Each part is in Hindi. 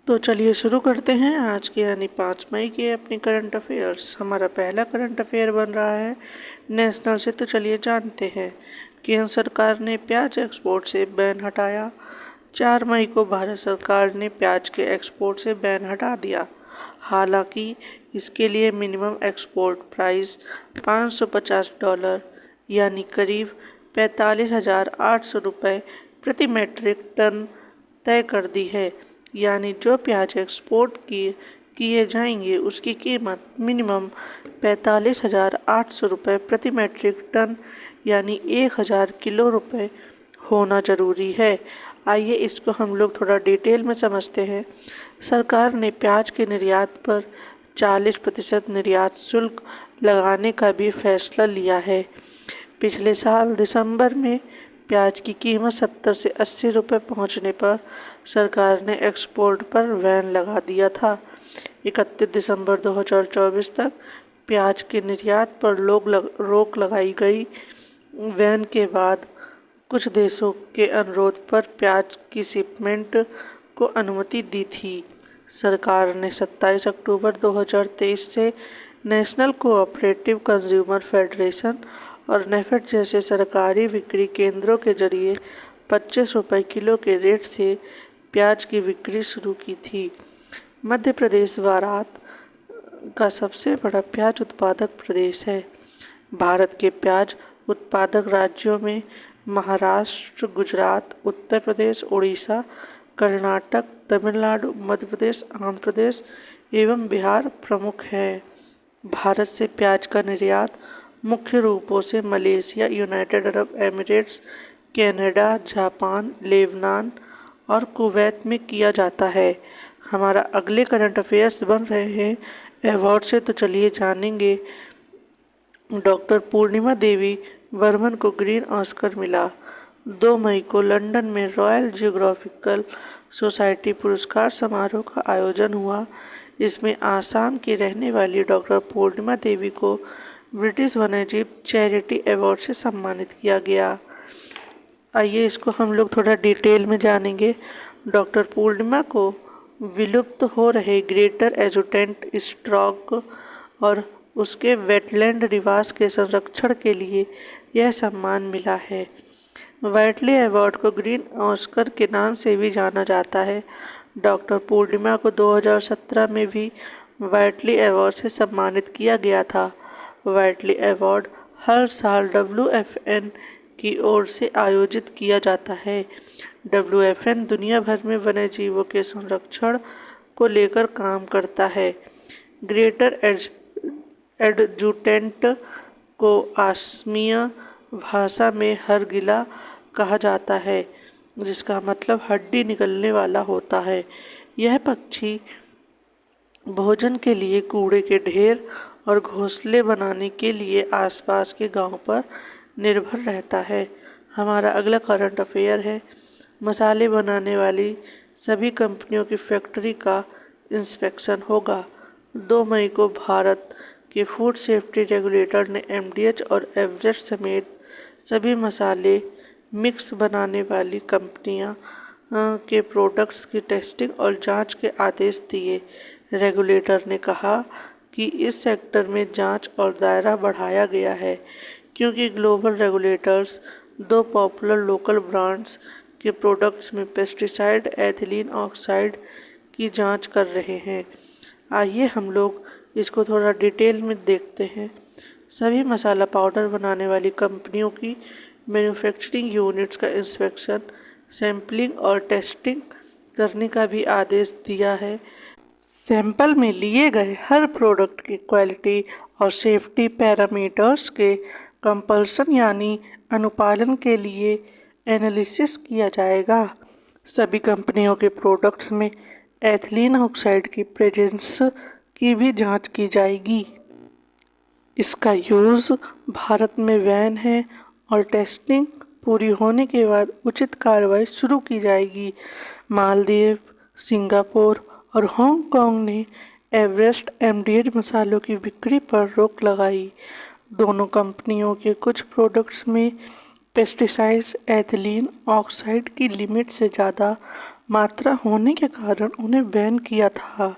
तो चलिए शुरू करते हैं आज के यानी 5 मई के अपने करंट अफेयर्स। हमारा पहला करंट अफेयर बन रहा है नेशनल से। तो चलिए जानते हैं। केंद्र सरकार ने प्याज एक्सपोर्ट से बैन हटाया। 4 मई को भारत सरकार ने प्याज के एक्सपोर्ट से बैन हटा दिया। हालांकि इसके लिए मिनिमम एक्सपोर्ट प्राइस $550 यानी करीब 45,800 रुपये प्रति मैट्रिक टन तय कर दी है। यानी जो प्याज एक्सपोर्ट किए जाएंगे उसकी कीमत मिनिमम 45,800 रुपये प्रति मैट्रिक टन यानी 1,000 किलो रुपये होना जरूरी है। आइए इसको हम लोग थोड़ा डिटेल में समझते हैं। सरकार ने प्याज के निर्यात पर 40% निर्यात शुल्क लगाने का भी फैसला लिया है। पिछले साल दिसंबर में प्याज की कीमत 70 से 80 रुपये पहुँचने पर सरकार ने एक्सपोर्ट पर बैन लगा दिया था। 31 दिसंबर 2024 तक प्याज के निर्यात पर रोक लगाई गई। बैन के बाद कुछ देशों के अनुरोध पर प्याज की शिपमेंट को अनुमति दी थी। सरकार ने 27 अक्टूबर 2023 से नेशनल कोऑपरेटिव कंज्यूमर फेडरेशन और नेफेड जैसे सरकारी बिक्री केंद्रों के जरिए 25 रुपये किलो के रेट से प्याज की बिक्री शुरू की थी। मध्य प्रदेश भारत का सबसे बड़ा प्याज उत्पादक प्रदेश है। भारत के प्याज उत्पादक राज्यों में महाराष्ट्र, गुजरात, उत्तर प्रदेश, उड़ीसा, कर्नाटक, तमिलनाडु, मध्य प्रदेश, आंध्र प्रदेश एवं बिहार प्रमुख हैं। भारत से प्याज का निर्यात मुख्य रूपों से Malaysia, United Arab Emirates, Canada, Japan, Lebanon और कुवैत में किया जाता है। हमारा अगले करंट अफेयर्स बन रहे हैं अवार्ड से। तो चलिए जानेंगे। डॉक्टर पूर्णिमा देवी बर्मन को ग्रीन ऑस्कर मिला। 2 मई को लंदन में रॉयल जियोग्राफिकल सोसाइटी पुरस्कार समारोह का आयोजन हुआ। इसमें आसाम की रहने वाली डॉक्टर पूर्णिमा देवी को ब्रिटिश वन्यजीव चैरिटी अवार्ड से सम्मानित किया गया। आइए इसको हम लोग थोड़ा डिटेल में जानेंगे। डॉक्टर पूर्णिमा को विलुप्त हो रहे ग्रेटर एजुटेंट स्ट्रॉक और उसके वेटलैंड निवास के संरक्षण के लिए यह सम्मान मिला है। व्हाइटली अवार्ड को ग्रीन ऑस्कर के नाम से भी जाना जाता है। डॉक्टर पूर्णिमा को 2017 में भी व्हाइटली अवार्ड से सम्मानित किया गया था। व्हाइटली अवार्ड हर साल WFN की ओर से आयोजित किया जाता है। WFN दुनिया भर में वन्यजीवों के संरक्षण को लेकर काम करता है। ग्रेटर एडजुटेंट को असमिया भाषा में हरगिला कहा जाता है, जिसका मतलब हड्डी निकलने वाला होता है। यह पक्षी भोजन के लिए कूड़े के ढेर और घोंसले बनाने के लिए आसपास के गांव पर निर्भर रहता है। हमारा अगला करंट अफेयर है। मसाले बनाने वाली सभी कंपनियों की फैक्ट्री का इंस्पेक्शन होगा। 2 मई को भारत के फूड सेफ्टी रेगुलेटर ने MDH और एवरेस्ट समेत सभी मसाले मिक्स बनाने वाली कंपनियां के प्रोडक्ट्स की टेस्टिंग और जांच के आदेश दिए। रेगुलेटर ने कहा कि इस सेक्टर में जांच और दायरा बढ़ाया गया है क्योंकि global regulators 2 popular local brands के प्रोडक्ट्स में पेस्टिसाइड एथिलीन ऑक्साइड की जांच कर रहे हैं। आइए हम लोग इसको थोड़ा डिटेल में देखते हैं। सभी मसाला पाउडर बनाने वाली कंपनियों की मैन्युफैक्चरिंग यूनिट्स का इंस्पेक्शन, सैंपलिंग और टेस्टिंग करने का भी आदेश दिया है। सैंपल में लिए गए हर प्रोडक्ट की क्वालिटी और सेफ्टी पैरामीटर्स के कंपल्सन यानी अनुपालन के लिए एनालिसिस किया जाएगा। सभी कंपनियों के प्रोडक्ट्स में एथिलीन ऑक्साइड की प्रेजेंस की भी जांच की जाएगी। इसका यूज़ भारत में बैन है और टेस्टिंग पूरी होने के बाद उचित कार्रवाई शुरू की जाएगी। मालदीव, सिंगापुर और हांगकांग ने एवरेस्ट MDH मसालों की बिक्री पर रोक लगाई। दोनों कंपनियों के कुछ प्रोडक्ट्स में पेस्टिसाइड्स एथिलीन ऑक्साइड की लिमिट से ज़्यादा मात्रा होने के कारण उन्हें बैन किया था।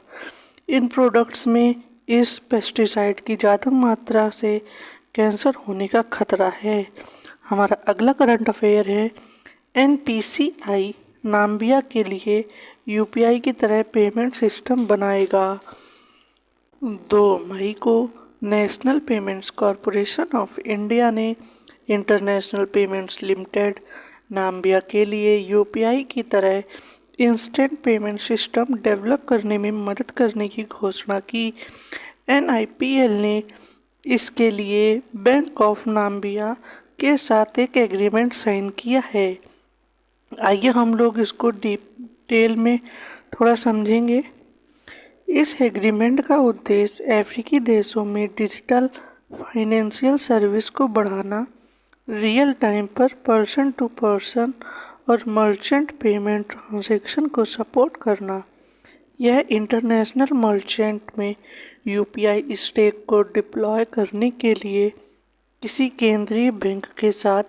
इन प्रोडक्ट्स में इस पेस्टिसाइड की ज़्यादा मात्रा से कैंसर होने का खतरा है। हमारा अगला करंट अफेयर है, एनपीसीआई नाम्बिया के लिए यूपीआई की तरह पेमेंट सिस्टम बनाएगा। 2 मई को national payments corporation of India ने इंटरनेशनल पेमेंट्स लिमिटेड नाम्बिया के लिए यूपीआई की तरह इंस्टेंट पेमेंट सिस्टम डेवलप करने में मदद करने की घोषणा की। एनआईपीएल ने इसके लिए बैंक ऑफ नाम्बिया के साथ एक एग्रीमेंट साइन किया है। आइए हम लोग इसको डिटेल में थोड़ा समझेंगे। इस एग्रीमेंट का उद्देश्य अफ्रीकी देशों में डिजिटल फाइनेंशियल सर्विस को बढ़ाना, रियल टाइम पर पर्सन टू पर्सन और मर्चेंट पेमेंट ट्रांजैक्शन को सपोर्ट करना। यह इंटरनेशनल मर्चेंट में यूपीआई स्टैक को डिप्लॉय करने के लिए किसी केंद्रीय बैंक के साथ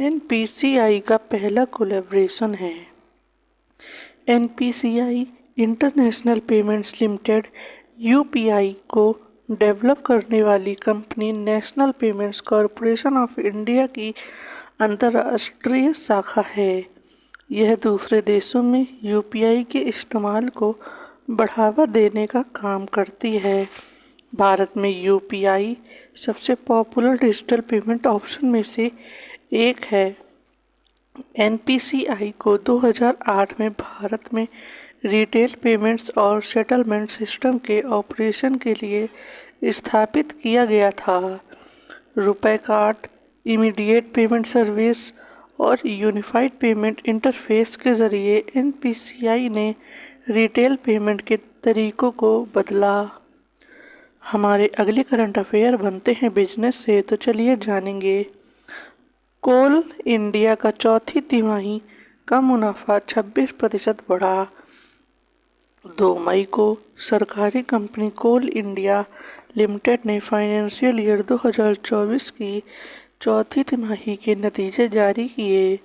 एनपीसीआई का पहला कोलैबोरेशन है। NPCI international payments limited UPI को डेवलप करने वाली company national payments corporation of India की अंतर्राष्ट्रीय शाखा है। यह दूसरे देशों में यूपीआई के इस्तेमाल को बढ़ावा देने का काम करती है। भारत में यूपीआई सबसे पॉपुलर डिजिटल पेमेंट ऑप्शन में से एक है। एनपीसीआई को 2008 में भारत में रिटेल पेमेंट्स और सेटलमेंट सिस्टम के ऑपरेशन के लिए स्थापित किया गया था। रुपए कार्ड, इमीडिएट पेमेंट सर्विस और यूनिफाइड पेमेंट इंटरफेस के ज़रिए एनपीसीआई ने रिटेल पेमेंट के तरीकों को बदला। हमारे अगले करंट अफेयर बनते हैं बिजनेस से, तो चलिए जानेंगे। कोल इंडिया का चौथी तिमाही का मुनाफा 26% बढ़ा। 2 मई को सरकारी कंपनी कोल इंडिया लिमिटेड ने फाइनेंशियल ईयर 2024 की चौथी तिमाही के नतीजे जारी किए।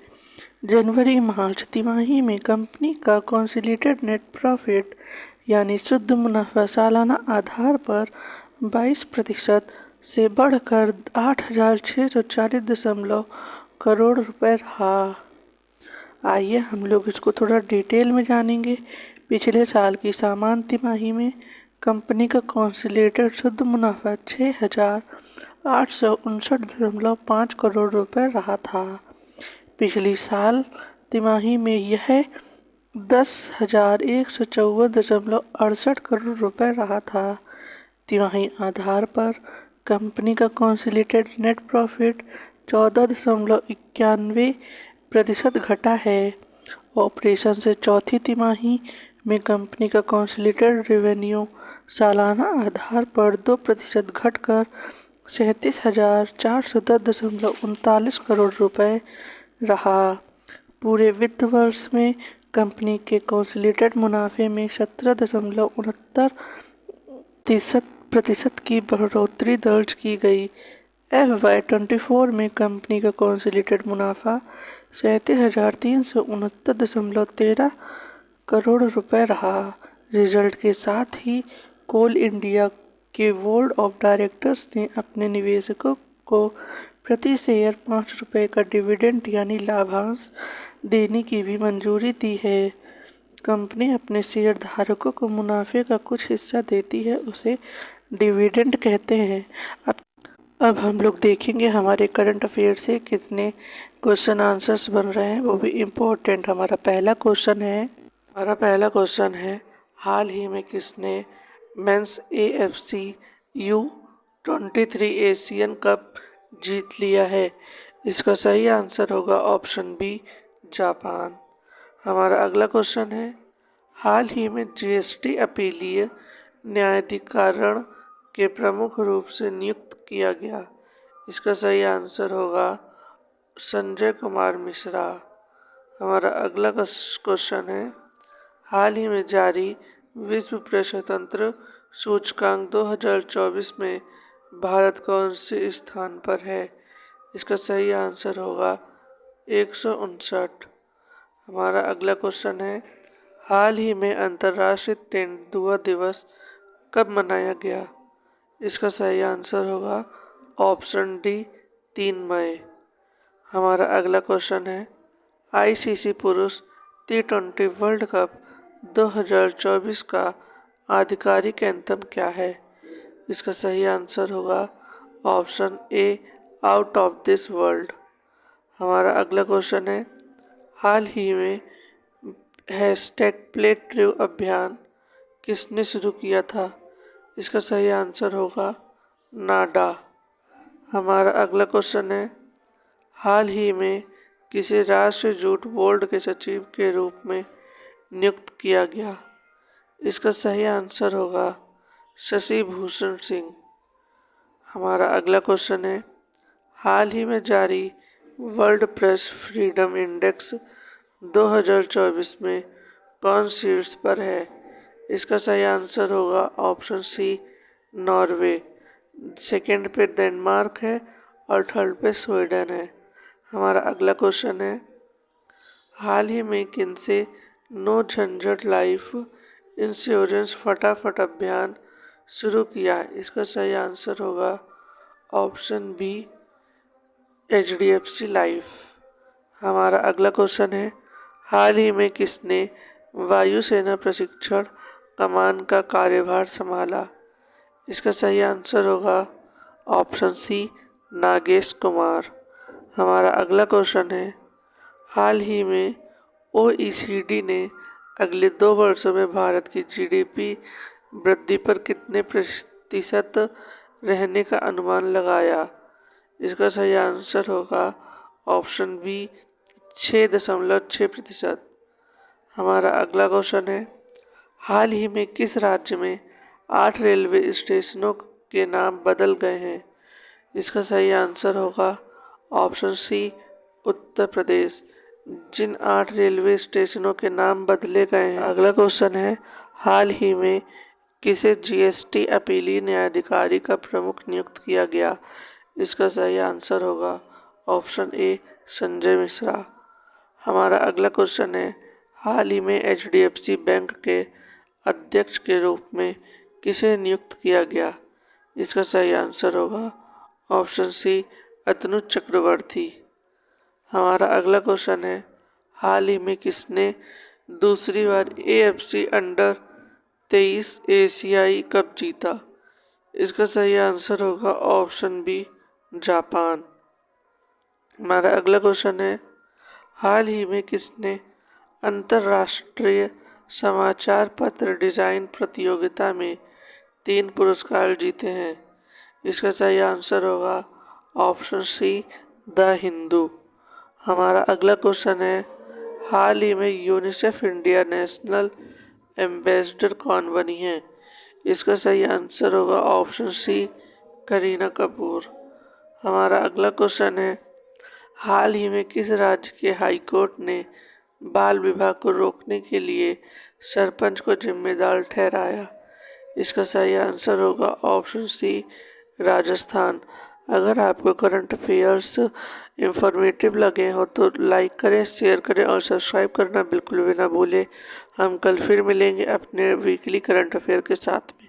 जनवरी मार्च तिमाही में कंपनी का कंसोलिडेटेड नेट प्रॉफिट यानी शुद्ध मुनाफा सालाना आधार पर 22% से बढ़कर 8,640 करोड़ रुपए रहा। आइए हम लोग इसको थोड़ा डिटेल में जानेंगे। पिछले साल की समान तिमाही में कंपनी का कंसोलिडेटेड शुद्ध मुनाफा 6,859.5 करोड़ रुपए रहा था। पिछली साल तिमाही में यह 10,154.68 करोड़ रुपए रहा था। तिमाही आधार पर कंपनी का कंसोलिडेटेड नेट प्रॉफिट 14.91% घटा है। ऑपरेशन से चौथी तिमाही में कंपनी का कंसोलिडेटेड रेवेन्यू सालाना आधार पर 2% घटकर 37,410.39 करोड़ रुपए रहा। पूरे वित्त वर्ष में कंपनी के कंसोलिडेटेड मुनाफे में 17.69% की बढ़ोतरी दर्ज की गई। FY24 में कंपनी का कंसोलिडेटेड मुनाफा 37,369.13 करोड़ रुपए रहा। रिजल्ट के साथ ही कोल इंडिया के बोर्ड ऑफ डायरेक्टर्स ने अपने निवेशकों को प्रति शेयर 5 रुपये का डिविडेंड यानी लाभांश देने की भी मंजूरी दी है। कंपनी अपने शेयर धारकों को मुनाफे का कुछ हिस्सा देती है, उसे डिविडेंड कहते हैं। अब हम लोग देखेंगे हमारे करंट अफेयर से कितने क्वेश्चन आंसर्स बन रहे हैं, वो भी इम्पोर्टेंट। हमारा पहला क्वेश्चन है हाल ही में किसने men's AFC U23 Asian cup जीत लिया है? इसका सही आंसर होगा ऑप्शन बी, जापान। हमारा अगला क्वेश्चन है हाल ही में GST अपीलीय न्यायाधिकरण के प्रमुख रूप से नियुक्त किया गया। इसका सही आंसर होगा संजय कुमार मिश्रा। हमारा अगला क्वेश्चन है हाल ही में जारी विश्व प्रजातंत्र सूचकांक 2024 में भारत कौन से स्थान पर है? इसका सही आंसर होगा 159। हमारा अगला क्वेश्चन है हाल ही में अंतर्राष्ट्रीय तेंदुआ दिवस कब मनाया गया? इसका सही आंसर होगा ऑप्शन डी 3 मई। हमारा अगला क्वेश्चन है आईसीसी पुरुष T20 वर्ल्ड कप 2024 का आधिकारिक एंथम क्या है? इसका सही आंसर होगा option A out of this world. हमारा अगला क्वेश्चन है हाल ही में हैशटैग प्ले ट्रू अभियान किसने शुरू किया था? इसका सही आंसर होगा नाडा। हमारा अगला क्वेश्चन है हाल ही में किसे राष्ट्रीय जूट बोर्ड के सचिव के रूप में नियुक्त किया गया? इसका सही आंसर होगा शशि भूषण सिंह। हमारा अगला क्वेश्चन है हाल ही में जारी वर्ल्ड प्रेस फ्रीडम इंडेक्स 2024 में कौन शीर्ष पर है? इसका सही आंसर होगा ऑप्शन सी नॉर्वे। सेकंड पे डेनमार्क है और थर्ड पे स्वीडन है। हमारा अगला क्वेश्चन है हाल ही में किनसे नो झंझट लाइफ इंश्योरेंस फटाफट अभियान शुरू किया है? इसका सही आंसर होगा ऑप्शन बी HDFC लाइफ। हमारा अगला क्वेश्चन है हाल ही में किसने वायुसेना प्रशिक्षण कमान का कार्यभार संभाला? इसका सही आंसर होगा ऑप्शन सी नागेश कुमार। हमारा अगला क्वेश्चन है हाल ही में OECD ने अगले 2 वर्षों में भारत की GDP वृद्धि पर कितने प्रतिशत रहने का अनुमान लगाया? इसका सही आंसर होगा ऑप्शन बी 6.6%। हमारा अगला क्वेश्चन है हाल ही में किस राज्य में 8 रेलवे स्टेशनों के नाम बदल गए हैं? इसका सही आंसर होगा ऑप्शन सी उत्तर प्रदेश। जिन 8 रेलवे स्टेशनों के नाम बदले गए हैं। अगला क्वेश्चन है हाल ही में किसे GST अपीली न्यायाधिकारी का प्रमुख नियुक्त किया गया? इसका सही आंसर होगा ऑप्शन ए संजय मिश्रा। हमारा अगला क्वेश्चन है हाल ही में HDFC बैंक के अध्यक्ष के रूप में किसे नियुक्त किया गया? इसका सही आंसर होगा ऑप्शन सी अतनु चक्रवर्ती। हमारा अगला क्वेश्चन है हाल ही में किसने दूसरी बार AFC अंडर-23 एशियाई कप जीता? इसका सही आंसर होगा ऑप्शन बी जापान। हमारा अगला क्वेश्चन है हाल ही में किसने अंतर्राष्ट्रीय समाचार पत्र डिजाइन प्रतियोगिता में 3 पुरस्कार जीते हैं? इसका सही आंसर होगा ऑप्शन सी द हिंदू। हमारा अगला क्वेश्चन है हाल ही में यूनिसेफ इंडिया नेशनल एम्बेसडर कौन बनी है? इसका सही आंसर होगा ऑप्शन सी करीना कपूर। हमारा अगला क्वेश्चन है हाल ही में किस राज्य के हाई कोर्ट ने बाल विवाह को रोकने के लिए सरपंच को जिम्मेदार ठहराया? इसका सही आंसर होगा ऑप्शन सी राजस्थान। अगर आपको करंट अफेयर्स इंफॉर्मेटिव लगे हो तो लाइक करें, शेयर करें और सब्सक्राइब करना बिल्कुल भी ना भूलें। हम कल फिर मिलेंगे अपने वीकली करंट अफेयर के साथ में।